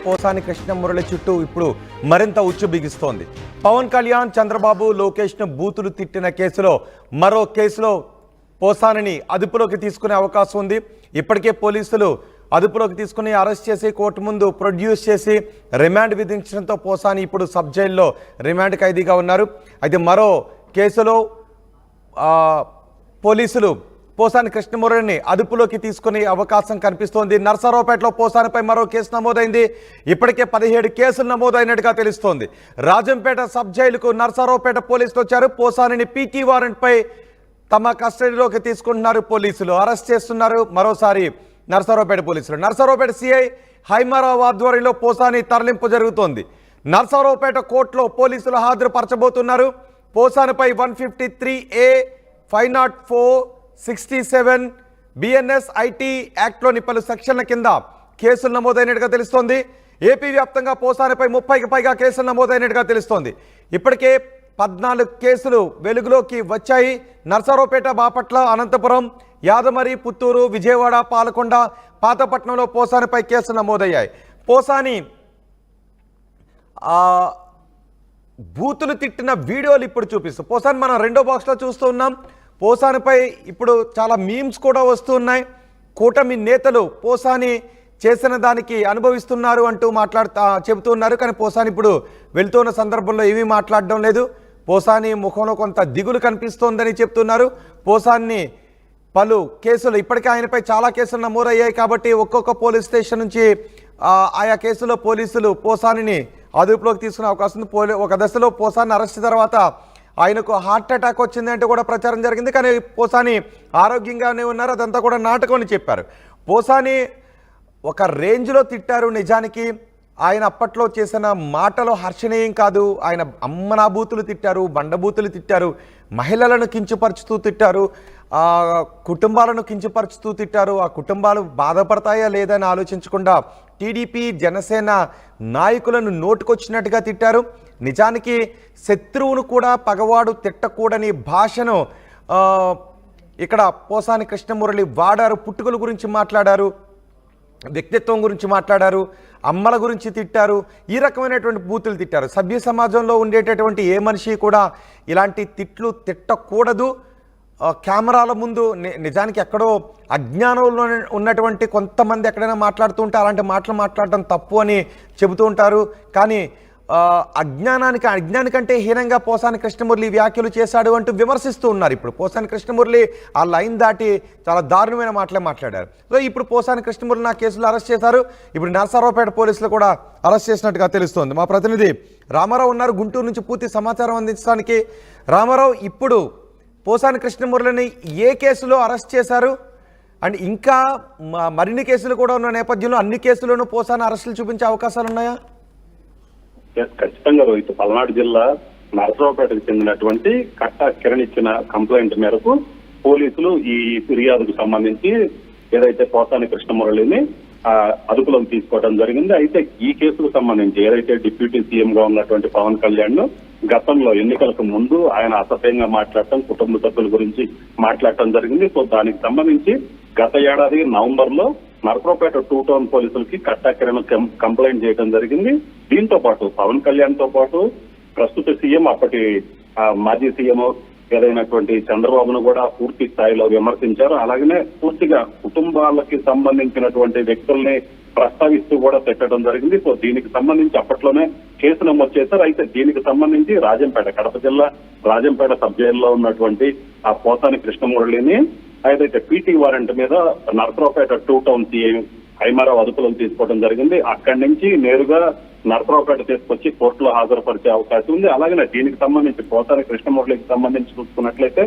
పోసాని కృష్ణమురళి చుట్టూ ఇప్పుడు మరింత ఉచ్చు బిగిస్తోంది. పవన్ కళ్యాణ్, చంద్రబాబు, లోకేష్ ను బూతులు తిట్టిన కేసులో మరో కేసులో పోసానిని అదుపులోకి తీసుకునే అవకాశం ఉంది. ఇప్పటికే పోలీసులు అదుపులోకి తీసుకుని అరెస్ట్ చేసి కోర్టు ముందు ప్రొడ్యూస్ చేసి రిమాండ్ విధించడంతో పోసాని ఇప్పుడు సబ్ జైల్లో రిమాండ్ ఖైదీగా ఉన్నారు. అయితే మరో కేసులో పోలీసులు పోసాని కృష్ణమురళిని అదుపులోకి తీసుకునే అవకాశం కనిపిస్తోంది. నర్సరావుపేటలో పోసానిపై మరో కేసు నమోదైంది. ఇప్పటికే 17 కేసులు నమోదైనట్టుగా తెలుస్తోంది. రాజంపేట సబ్ జైలుకు నర్సరావుపేట పోలీసులు వచ్చారు. పోసానిని పీటీ వారెంట్పై తమ కస్టడీలోకి తీసుకుంటున్నారు. పోలీసులు అరెస్ట్ చేస్తున్నారు. మరోసారి నర్సరావుపేట పోలీసులు. నర్సరావుపేట సిఐ హైమారావు ఆధ్వర్యంలో పోసాని తరలింపు జరుగుతోంది. నర్సరావుపేట కోర్టులో పోలీసులు హాజరుపరచబోతున్నారు. పోసానిపై 153A, 504, 67 BNS IT యాక్ట్లోని పలు సెక్షన్ల కింద కేసులు నమోదైనట్టుగా తెలుస్తోంది. ఏపీ వ్యాప్తంగా పోసానిపై 30కి పైగా కేసులు నమోదైనట్టుగా తెలుస్తోంది. ఇప్పటికే 14 కేసులు వెలుగులోకి వచ్చాయి. నర్సరావుపేట, బాపట్ల, అనంతపురం, యాదమరి, పుత్తూరు, విజయవాడ, పాలకొండ, పాతపట్నంలో పోసానిపై కేసులు నమోదయ్యాయి. పోసాని బూతులు తిట్టిన వీడియోలు ఇప్పుడు చూపిస్తూ పోసాని మనం రెండో బాక్స్లో చూస్తూ ఉన్నాం. పోసానిపై ఇప్పుడు చాలా మీమ్స్ కూడా వస్తున్నాయి. కూటమి నేతలు పోసాని చేసిన దానికి అనుభవిస్తున్నారు అంటూ చెబుతున్నారు. కానీ పోసాని ఇప్పుడు వెళ్తున్న సందర్భంలో ఏమీ మాట్లాడడం లేదు. పోసాని ముఖంలో కొంత దిగులు కనిపిస్తోందని చెప్తున్నారు. పోసాన్ని పలు కేసులు ఇప్పటికే ఆయనపై చాలా కేసులు నమోదయ్యాయి కాబట్టి ఒక్కొక్క పోలీస్ స్టేషన్ నుంచి ఆయా కేసులో పోలీసులు పోసానిని అదుపులోకి తీసుకునే అవకాశం ఉంది. ఒక దశలో పోసాని అరెస్ట్ తర్వాత ఆయనకు హార్ట్ అటాక్ వచ్చిందంటే కూడా ప్రచారం జరిగింది. కానీ పోసాని ఆరోగ్యంగానే ఉన్నారు. అదంతా కూడా నాటకం అని చెప్పారు. పోసాని ఒక రేంజ్లో తిట్టారు. నిజానికి ఆయన అప్పట్లో చేసిన మాటలు హర్షణీయం కాదు. ఆయన అమ్మనాబూతులు తిట్టారు, బండబూతులు తిట్టారు, మహిళలను కించపరుచుతూ తిట్టారు, కుటుంబాలను కించపరుచుతూ తిట్టారు. ఆ కుటుంబాలు బాధపడతాయా లేదని ఆలోచించకుండా టీడీపీ, జనసేన నాయకులను నోటుకొచ్చినట్టుగా తిట్టారు. నిజానికి శత్రువును కూడా పగవాడు తిట్టకూడని భాషను ఇక్కడ పోసాని కృష్ణమురళి వాడారు. పుట్టుకల గురించి మాట్లాడారు, వ్యక్తిత్వం గురించి మాట్లాడారు, అమ్మల గురించి తిట్టారు, ఈ రకమైనటువంటి బూతులు తిట్టారు. సభ్య సమాజంలో ఉండేటటువంటి ఏ మనిషి కూడా ఇలాంటి తిట్లు తిట్టకూడదు. కెమెరాల ముందు నిజానికి ఎక్కడో అజ్ఞానంలో ఉన్నటువంటి కొంతమంది ఎక్కడైనా మాట్లాడుతూ ఉంటే అలాంటి మాటలు మాట్లాడటం తప్పు అని చెబుతూ ఉంటారు. కానీ అజ్ఞానికంటే హీనంగా పోసాని కృష్ణమురళి వ్యాఖ్యలు చేశాడు అంటూ విమర్శిస్తూ ఉన్నారు. ఇప్పుడు పోసాని కృష్ణమురళి ఆ లైన్ దాటి చాలా దారుణమైన మాటలే మాట్లాడారు. సో ఇప్పుడు పోసాని కృష్ణమురళి నా కేసులో అరెస్ట్ చేశారు. ఇప్పుడు నర్సరావుపేట పోలీసులు కూడా అరెస్ట్ చేసినట్టుగా తెలుస్తోంది. మా ప్రతినిధి రామారావు ఉన్నారు గుంటూరు నుంచి పూర్తి సమాచారం అందించడానికి. రామారావు, ఇప్పుడు పోసాని కృష్ణమురళిని ఏ కేసులో అరెస్ట్ చేశారు? అండ్ ఇంకా మరిన్ని కేసులు కూడా ఉన్న నేపథ్యంలో అన్ని కేసుల్లోనూ పోసాని అరెస్టులు చూపించే అవకాశాలు ఉన్నాయా? ఖచ్చితంగా రోహిత్, పల్నాడు జిల్లా నరసరావుపేటకు చెందినటువంటి కట్టా కిరణ్ ఇచ్చిన కంప్లైంట్ మేరకు పోలీసులు ఈ ఫిర్యాదుకు సంబంధించి ఏదైతే పోసాని కృష్ణమురళిని అదుపులోకి తీసుకోవడం జరిగింది. అయితే ఈ కేసుకు సంబంధించి ఏదైతే డిప్యూటీ సీఎం గా ఉన్నటువంటి పవన్ కళ్యాణ్ ను గతంలో ఎన్నికలకు ముందు ఆయన అసభ్యంగా మాట్లాడటం, కుటుంబ సభ్యుల గురించి మాట్లాడటం జరిగింది. సో దానికి సంబంధించి గత ఏడాది నవంబర్ లో నరసరావుపేట 2 టౌన్ పోలీసులకి కట్టా కిరణ్ కంప్లైంట్ చేయడం జరిగింది. దీంతో పాటు పవన్ కళ్యాణ్ తో పాటు ప్రస్తుత సీఎం, అప్పటి మాజీ సీఎం ఏదైనటువంటి చంద్రబాబును కూడా పూర్తి స్థాయిలో విమర్శించారు. అలాగనే పూర్తిగా కుటుంబాలకి సంబంధించినటువంటి వ్యక్తుల్ని ప్రస్తావిస్తూ కూడా పెట్టడం జరిగింది. సో దీనికి సంబంధించి అప్పట్లోనే కేసు నమోదు చేశారు. అయితే దీనికి సంబంధించి రాజంపేట, కడప జిల్లా రాజంపేట సబ్ జైల్లో ఉన్నటువంటి ఆ పోసాని కృష్ణమురళిని ఏదైతే పీటీ వారెంట్ మీద నరసరావుపేట 2 టౌన్ సిఐ హైమారావు అదుపులోకి తీసుకోవడం జరిగింది. అక్కడి నుంచి నేరుగా నరసరావుపేట తీసుకొచ్చి కోర్టులో హాజరుపరిచే అవకాశం ఉంది. అలాగనే దీనికి సంబంధించి పోసాని కృష్ణమురళికి సంబంధించి చూసుకున్నట్లయితే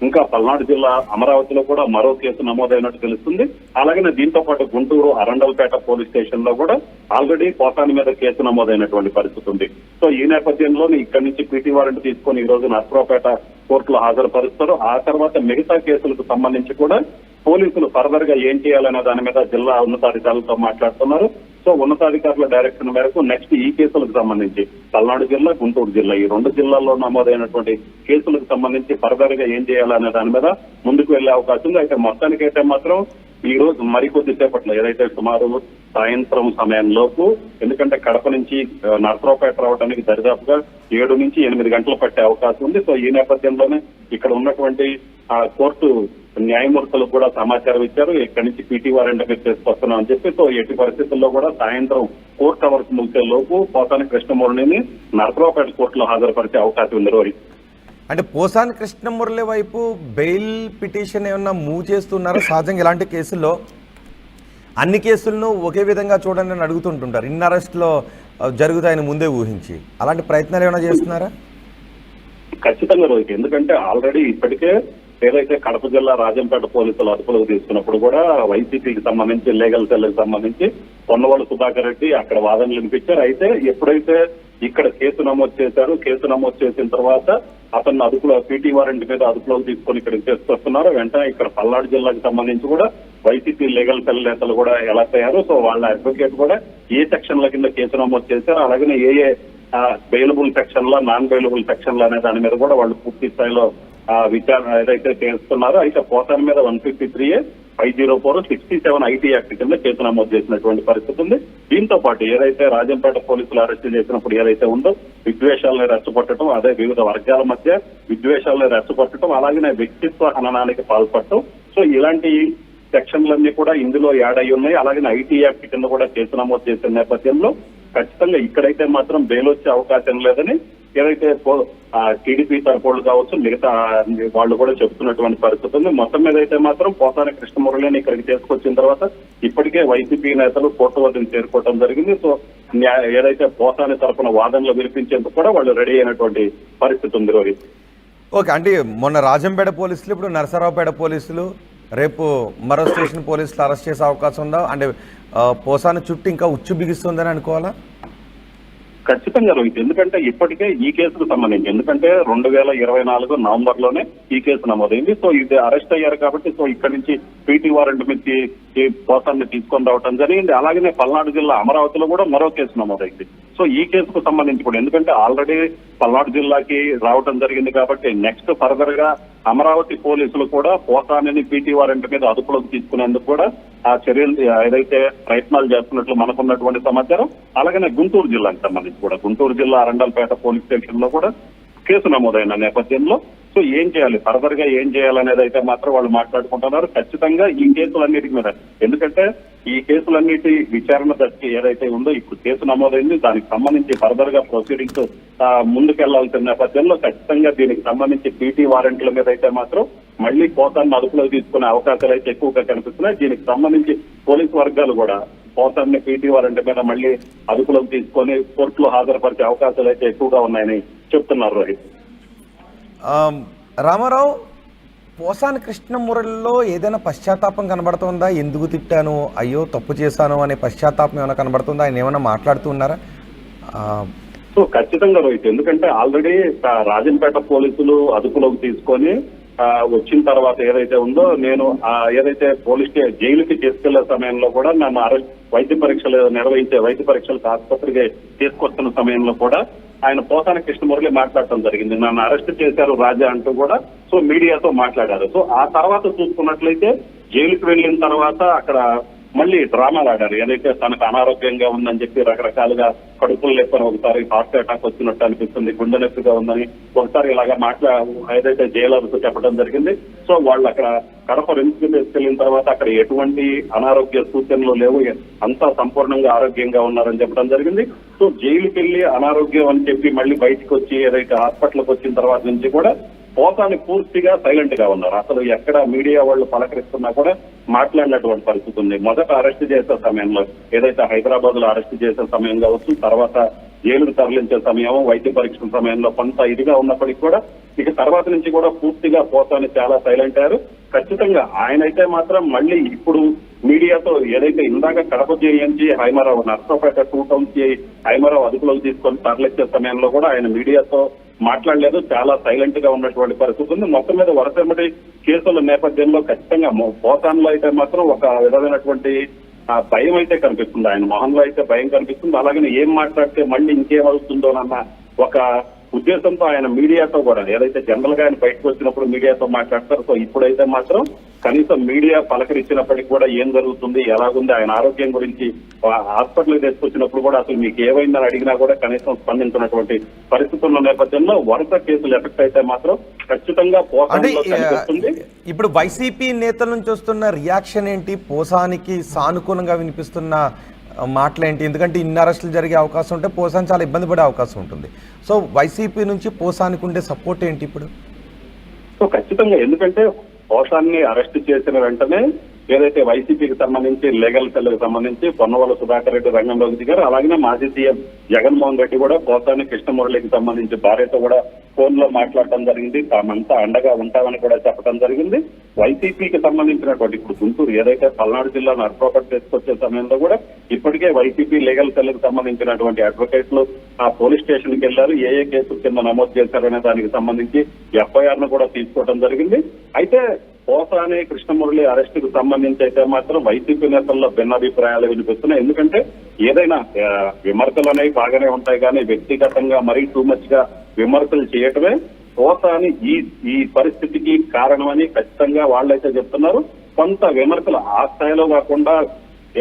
ఇంకా పల్నాడు జిల్లా అమరావతిలో కూడా మరో కేసు నమోదైనట్టు తెలుస్తుంది. అలాగనే దీంతో పాటు గుంటూరు అరండల్పేట పోలీస్ స్టేషన్ లో కూడా ఆల్రెడీ పోసాని మీద కేసు నమోదైనటువంటి పరిస్థితి ఉంది. సో ఈ నేపథ్యంలోనే ఇక్కడి నుంచి పీటీ వారెంట్ తీసుకొని ఈ రోజు నరసరావుపేట కోర్టులో హాజరుపరుస్తారు. ఆ తర్వాత మిగతా కేసులకు సంబంధించి కూడా పోలీసులు ఫర్దర్ గా ఏం చేయాలనే దాని మీద జిల్లా ఉన్నతాధికారులతో మాట్లాడుతున్నారు. సో ఉన్నతాధికారుల డైరెక్షన్ మేరకు నెక్స్ట్ ఈ కేసులకు సంబంధించి పల్నాడు జిల్లా, గుంటూరు జిల్లా ఈ 2 జిల్లాల్లో నమోదైనటువంటి కేసులకు సంబంధించి ఫర్దర్ గా ఏం చేయాలనే దాని మీద ముందుకు వెళ్లే అవకాశం ఉంది. అయితే మొత్తానికైతే మాత్రం ఈ రోజు మరికొద్ది సేపట్లో ఏదైతే సుమారు సాయంత్రం సమయంలోపు, ఎందుకంటే కడప నుంచి నర్సరావుపేట రావడానికి దరిదాపుగా 7 నుంచి 8 గంటలు పట్టే అవకాశం ఉంది. సో ఈ నేపథ్యంలోనే ఇక్కడ ఉన్నటువంటి కోర్టు న్యాయమూర్తులకు కూడా సమాచారం ఇచ్చారు, ఇక్కడి నుంచి పీటీ వారెంట్ మీద చేసుకొస్తున్నాం అని చెప్పి. సో ఎట్టి పరిస్థితుల్లో కూడా సాయంత్రం కోర్టు అవర్స్ ముగిసే లోపు పోసాని కృష్ణమురళిని నర్సరావుపేట కోర్టులో హాజరుపరిచే అవకాశం ఉంది. రోహిత్, అంటే పోసాని కృష్ణమురళి వైపు బెయిల్ పిటిషన్ ఏమన్నా మూవ్ చేస్తున్నారా? సహజంగా ఇలాంటి కేసుల్లో అన్ని కేసులను ఒకే విధంగా చూడండి అని అడుగుతుంటుంటారు, ఇన్ అరెస్ట్లో జరుగుతాయని ముందే ఊహించి. అలాంటి ప్రయత్నాలు ఏమైనా చేస్తున్నారా? ఖచ్చితంగా రోహిత్, ఎందుకంటే ఆల్రెడీ ఇప్పటికే ఏదైతే కడప జిల్లా రాజంపేట పోలీసులు అదుపులోకి తీసుకున్నప్పుడు కూడా వైసీపీకి సంబంధించి లీగల్ సెల్కి సంబంధించి పొన్నవాళ్ళు సుధాకర్ రెడ్డి అక్కడ వాదనలు వినిపించారు. అయితే ఎప్పుడైతే ఇక్కడ కేసు నమోదు చేశారు, కేసు నమోదు చేసిన తర్వాత అతన్ని అదుపులో పీటీ వారెంట్ మీద అదుపులోకి తీసుకొని ఇక్కడికి తీసుకొస్తున్నారు. వెంటనే ఇక్కడ పల్నాడు జిల్లాకి సంబంధించి కూడా వైసీపీ లీగల్ సెల్ నేతలు కూడా ఎలా అయ్యారు, సో వాళ్ళ అడ్వకేట్ కూడా ఏ సెక్షన్ల కింద కేసు నమోదు చేశారు, అలాగే ఏ బెయిలబుల్ సెక్షన్ల నాన్ బెయిలబుల్ సెక్షన్లు అనే దాని మీద కూడా వాళ్ళు పూర్తి స్థాయిలో విచారణ ఏదైతే చేస్తున్నారో. అయితే పోసాని మీద 153A 504 67 ఐటీ యాక్ట్ కింద కేసు నమోదు చేసినటువంటి పరిస్థితి ఉంది. దీంతో పాటు ఏదైతే రాజంపేట పోలీసులు అరెస్ట్ చేసినప్పుడు ఏదైతే ఉందో విద్వేషాలను రెచ్చగొట్టడం, అదే వివిధ వర్గాల మధ్య విద్వేషాలను రెచ్చగొట్టడం, అలాగే వ్యక్తిత్వ హననానికి పాల్పడటం, సో ఇలాంటి సెక్షన్లన్నీ కూడా ఇందులో యాడ్ అయి ఉన్నాయి. అలాగే ఐటీ యాక్ట్ కింద కూడా కేసు నమోదు చేసిన నేపథ్యంలో ఖచ్చితంగా ఇక్కడైతే మాత్రం బెయిల్ వచ్చే అవకాశం లేదని ఏదైతే టీడీపీ తరపులు కావచ్చు మిగతా వాళ్ళు కూడా చెబుతున్నటువంటి పరిస్థితి ఉంది. మొత్తం మీద అయితే మాత్రం పోసాని కృష్ణమురళిని ఇక్కడికి తీసుకొచ్చిన తర్వాత ఇప్పటికే వైసీపీ నేతలు కోర్టు వద్దకు చేరుకోవడం జరిగింది. సో ఏదైతే పోసాని తరపున వాదనలు వినిపించేందుకు కూడా వాళ్ళు రెడీ అయినటువంటి పరిస్థితి ఉంది. రోహిత్, ఓకే, అంటే మొన్న రాజంపేట పోలీసులు, ఇప్పుడు నరసరావుపేట పోలీసులు, రేపు మరో స్టేషన్ పోలీసులు అరెస్ట్ చేసే అవకాశం ఉందా? అంటే పోసాని చుట్టూ ఇంకా ఉచ్చు బిగిస్తుందని అనుకోవాలా? ఖచ్చితంగా రోహిత్, ఎందుకంటే ఇప్పటికే ఈ కేసుకు సంబంధించి, ఎందుకంటే 2024 నవంబర్లోనే ఈ కేసు నమోదైంది. సో ఇది అరెస్ట్ అయ్యారు కాబట్టి సో ఇక్కడి నుంచి పీటీ వారెంట్ మీద పోసాన్ని తీసుకొని రావడం జరిగింది. అలాగనే పల్నాడు జిల్లా అమరావతిలో కూడా మరో కేసు నమోదైంది. సో ఈ కేసుకు సంబంధించి కూడా ఎందుకంటే ఆల్రెడీ పల్నాడు జిల్లాకి రావడం జరిగింది కాబట్టి నెక్స్ట్ ఫర్దర్ గా అమరావతి పోలీసులు కూడా పోసానిని పీటీ వారెంట్ మీద అదుపులోకి తీసుకునేందుకు కూడా ఆ చర్యలు ఏదైతే ప్రయత్నాలు చేస్తున్నట్లు మనకున్నటువంటి సమాచారం. అలాగనే గుంటూరు జిల్లాకి సంబంధించి కూడా గుంటూరు జిల్లా అరండల్పేట పోలీస్ స్టేషన్ లో కూడా కేసు నమోదైన నేపథ్యంలో సో ఏం చేయాలి, ఫర్దర్ గా ఏం చేయాలనేది అయితే మాత్రం వాళ్ళు మాట్లాడుకుంటున్నారు. ఖచ్చితంగా ఈ కేసులన్నిటి మీద, ఎందుకంటే ఈ కేసులన్నిటి విచారణ దశకి ఏదైతే ఉందో ఇప్పుడు కేసు నమోదైంది, దానికి సంబంధించి ఫర్దర్ గా ప్రొసీడింగ్స్ ముందుకెళ్లాల్సిన నేపథ్యంలో ఖచ్చితంగా దీనికి సంబంధించి పీటీ వారెంట్ల మీద అయితే మాత్రం మళ్లీ పోసాన్ని అదుపులోకి తీసుకునే అవకాశాలు అయితే ఎక్కువగా కనిపిస్తున్నాయి. దీనికి సంబంధించి పోలీసు వర్గాలు కూడా పోసాన్ని పీటీ వారెంట్ మీద మళ్లీ అదుపులోకి తీసుకొని కోర్టులో హాజరుపరిచే అవకాశాలు అయితే ఎక్కువగా ఉన్నాయని చెప్తున్నారు. రోహిత్, రామారావు, పోసాని కృష్ణమురళిలో ఏదైనా పశ్చాత్తాపం కనబడుతుందా? ఎందుకు తిట్టాను, అయ్యో తప్పు చేశాను అనే పశ్చాత్తాపం ఏమైనా కనబడుతుందా? ఆయన ఏమైనా మాట్లాడుతూ ఉన్నారా? సో ఖచ్చితంగా రోహిత్, ఎందుకంటే ఆల్రెడీ రాజంపేట పోలీసులు అదుపులోకి తీసుకొని వచ్చిన తర్వాత ఏదైతే ఉందో నేను ఏదైతే పోలీస్ జైలుకి తీసుకెళ్లే సమయంలో కూడా నన్ను వైద్య పరీక్షలు నిర్వహించే వైద్య పరీక్షలకు ఆసుపత్రికి తీసుకొస్తున్న సమయంలో కూడా ఆయన పోసాని కృష్ణమురళి మాట్లాడటం జరిగింది. నన్ను అరెస్ట్ చేశారు రాజా అంటూ కూడా సో మీడియాతో మాట్లాడారు. సో ఆ తర్వాత చూసుకున్నట్లయితే జైలుకి వెళ్ళిన తర్వాత అక్కడ మళ్ళీ డ్రామాలు ఆడారు. ఏదైతే తనకు అనారోగ్యంగా ఉందని చెప్పి రకరకాలుగా కడుపులు లేపని, ఒకసారి హార్ట్ అటాక్ వచ్చినట్టు అనిపిస్తుంది, గుండె నొప్పిగా ఉందని ఒకసారి ఇలాగా ఏదైతే జైలర్స్ చెప్పడం జరిగింది. సో వాళ్ళు అక్కడ కడప రిమ్స్కి తీసుకెళ్లిన తర్వాత అక్కడ ఎటువంటి అనారోగ్య సూచనలు లేవు, అంతా సంపూర్ణంగా ఆరోగ్యంగా ఉన్నారని చెప్పడం జరిగింది. సో జైలుకి వెళ్లి అనారోగ్యం అని చెప్పి మళ్ళీ బయటకు వచ్చి ఏదైతే హాస్పిటల్కి వచ్చిన తర్వాత నుంచి కూడా పోసాని పూర్తిగా సైలెంట్ గా ఉన్నారు. అసలు ఎక్కడ మీడియా వాళ్ళు పలకరిస్తున్నా కూడా మాట్లాడినటువంటి పరిస్థితి ఉంది. మొదట అరెస్ట్ చేసే సమయంలో ఏదైతే హైదరాబాద్ లో అరెస్ట్ చేసే సమయం కావచ్చు, తర్వాత జైలుకు తరలించే సమయం, వైద్య పరీక్షల సమయంలో కొంత ఇదిగా ఉన్నప్పటికీ కూడా ఇక తర్వాత నుంచి కూడా పూర్తిగా పోసాని చాలా సైలెంట్ అయ్యారు. ఖచ్చితంగా ఆయనైతే మాత్రం మళ్ళీ ఇప్పుడు మీడియాతో ఏదైతే ఇందాక కడప జేఎంజీ హైమారావు నర్సరావుపేట 2 టౌన్స్ హైమారావు అదుపులోకి తీసుకొని తరలించే సమయంలో కూడా ఆయన మీడియాతో మాట్లాడలేదు, చాలా సైలెంట్ గా ఉన్నటువంటి పరిస్థితి ఉంది. మొత్తం మీద వరుసటి కేసుల నేపథ్యంలో ఖచ్చితంగా పోసాన్లో అయితే మాత్రం ఒక విధమైనటువంటి భయం అయితే కనిపిస్తుంది. ఆయన మొహంలో అయితే భయం కనిపిస్తుంది. అలాగే ఏం మాట్లాడితే మళ్ళీ ఇంకేమవుతుందోనన్న ఒక ఉద్దేశంతో ఆయన మీడియాతో కూడా ఏదైతే జనరల్ గా ఆయన బయటకు వచ్చినప్పుడు మీడియాతో మాట్లాడతారు. సో ఇప్పుడైతే మాత్రం కనీసం మీడియా పలకరించినప్పటికీ కూడా ఏం జరుగుతుంది, ఎలాగుంది, ఆయన ఆరోగ్యం గురించి హాస్పిటల్కి తీసుకొచ్చినప్పుడు కూడా అసలు మీకు ఏమైందని అడిగినా కూడా కనీసం స్పందించినటువంటి పరిస్థితుల నేపథ్యంలో వరుస కేసులు ఎఫెక్ట్ అయితే మాత్రం ఖచ్చితంగా అంటే పోసానిలో కనిపిస్తుంది. ఇప్పుడు వైసీపీ నేతల నుంచి వస్తున్న రియాక్షన్ ఏంటి? పోసానికి సానుకూలంగా వినిపిస్తున్న మాటలేంటి? ఎందుకంటే ఇన్ని అరెస్టులు జరిగే అవకాశం ఉంటే పోసాని చాలా ఇబ్బంది పడే అవకాశం ఉంటుంది. సో వైసీపీ నుంచి పోసానికి ఉండే సపోర్ట్ ఏంటి ఇప్పుడు? సో ఖచ్చితంగా, ఎందుకంటే పోసాన్ని అరెస్ట్ చేసిన వెంటనే ఏదైతే వైసీపీకి సంబంధించి లీగల్ సెల్కి సంబంధించి పొన్నవల సుధాకర్ రెడ్డి రంగంలోకి దిగారు. అలాగే మాజీ సీఎం జగన్మోహన్ రెడ్డి కూడా పోసాని కృష్ణమురళికి సంబంధించి భార్యతో కూడా ఫోన్ లో మాట్లాడటం జరిగింది. తామంతా అండగా ఉంటామని కూడా చెప్పడం జరిగింది. వైసీపీకి సంబంధించినటువంటి ఇప్పుడు గుంటూరు ఏదైతే పల్నాడు జిల్లా నర్సరావుపేట తీసుకొచ్చే సమయంలో కూడా ఇప్పటికే వైసీపీ లీగల్ సెల్కి సంబంధించినటువంటి అడ్వకేట్లు ఆ పోలీస్ స్టేషన్ కి వెళ్లారు. ఏ కేసు కింద నమోదు చేశారనే దానికి సంబంధించి ఎఫ్ఐఆర్ ను కూడా తీసుకోవడం జరిగింది. అయితే పోసాని కృష్ణమురళి అరెస్ట్ కు సంబంధించి అయితే మాత్రం వైసీపీ నేతల్లో భిన్నాభిప్రాయాలు వినిపిస్తున్నాయి. ఎందుకంటే ఏదైనా విమర్శలు అనేవి బాగానే ఉంటాయి, కానీ వ్యక్తిగతంగా మరీ టూ మచ్ గా విమర్శలు చేయటమే పోసాని ఈ పరిస్థితికి కారణమని ఖచ్చితంగా వాళ్ళైతే చెప్తున్నారు. కొంత విమర్శలు ఆ స్థాయిలో కాకుండా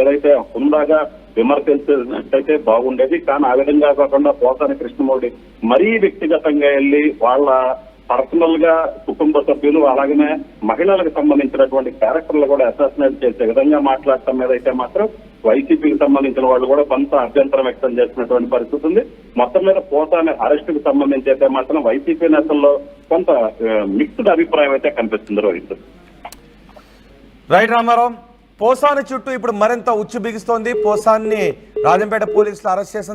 ఏదైతే హుందాగా విమర్శించినట్టయితే బాగుండేది, కానీ ఆ విధంగా కాకుండా పోసాని కృష్ణమురళి మరీ వ్యక్తిగతంగా వెళ్ళి వాళ్ళ పర్సనల్ గా కుటుంబ సభ్యులు అలాగనే మహిళలకు సంబంధించినటువంటి క్యారెక్టర్లు కూడా అసాసినేట్ చేసే విధంగా మాట్లాడటం మీద అయితే మాత్రం వైసీపీకి సంబంధించిన వాళ్ళు కూడా కొంత అభ్యంతరం వ్యక్తం చేసినటువంటి పరిస్థితి ఉంది. మొత్తం మీద పోసాని అరెస్ట్ కు సంబంధించి అయితే మాత్రం వైసీపీ నేతల్లో కొంత మిక్స్డ్ అభిప్రాయం అయితే కనిపిస్తుంది. రోహిత్, రైట్ రామారావు, పోసాని చుట్టూ ఇప్పుడు మరింత ఉచ్చు బిగుస్తోంది. పోసాన్ని రాజంపేట పోలీసులు అరెస్ట్ చేసిన